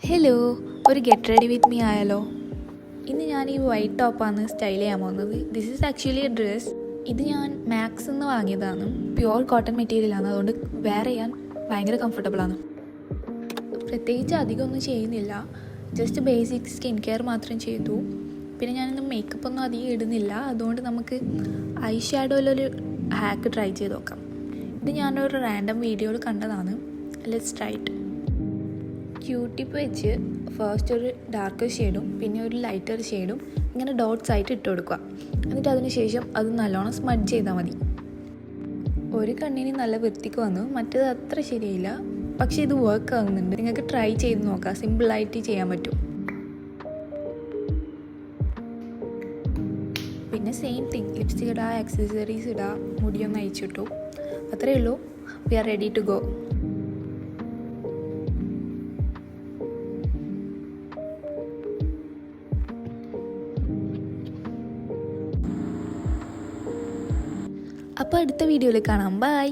Hello, ഒരു get ready with me ആയാലോ? ഇന്ന് ഞാൻ ഈ വൈറ്റ് ടോപ്പാണ് സ്റ്റൈൽ ചെയ്യാൻ പോകുന്നത്. This is actually A dress. ഇത് ഞാൻ മാക്സ് നിന്ന് വാങ്ങിയതാണ്. പ്യുവർ കോട്ടൺ മെറ്റീരിയലാണ്, അതുകൊണ്ട് വെയർ ചെയ്യാൻ ഭയങ്കര കംഫർട്ടബിളാണ്. പ്രത്യേകിച്ച് അധികമൊന്നും ചെയ്യുന്നില്ല, ജസ്റ്റ് ബേസിക് സ്കിൻ കെയർ മാത്രം ചെയ്തു. പിന്നെ ഞാനിന്ന് മേക്കപ്പ് ഒന്നും അധികം ഇടുന്നില്ല, അതുകൊണ്ട് നമുക്ക് ഐ ഷാഡോയിലൊരു ഹാക്ക് ട്രൈ ചെയ്ത് നോക്കാം. ഇത് ഞാനൊരു റാൻഡം വീഡിയോയിൽ കണ്ടതാണ്. Let's try it. ക്യൂട്ടിപ്പ് വെച്ച് ഫസ്റ്റ് ഒരു ഡാർക്കർ ഷെയ്ഡും പിന്നെ ഒരു ലൈറ്റർ ഷെയ്ഡും ഇങ്ങനെ ഡോട്ട്സ് ആയിട്ട് ഇട്ട് കൊടുക്കുക. എന്നിട്ട് അതിന് ശേഷം അത് നല്ലോണം സ്മഡ്ജ് ചെയ്താൽ മതി. ഒരു കണ്ണിന് നല്ല വൃത്തിക്ക് വന്നു, മറ്റേത് അത്ര ശരിയായില്ല. പക്ഷേ ഇത് വർക്ക് ആകുന്നുണ്ട്. നിങ്ങൾക്ക് ട്രൈ ചെയ്ത് നോക്കാം, സിമ്പിളായിട്ട് ചെയ്യാൻ പറ്റും. പിന്നെ സെയിം തിങ്, ലിപ്സ്റ്റിക് ഇടുക, ആക്സസറീസ് ഇടുക, മുടിയൊന്ന് അയച്ചിട്ടു. അത്രയേ ഉള്ളൂ. We are ready to go. അപ്പോൾ അടുത്ത വീഡിയോയിൽ കാണാം. ബൈ.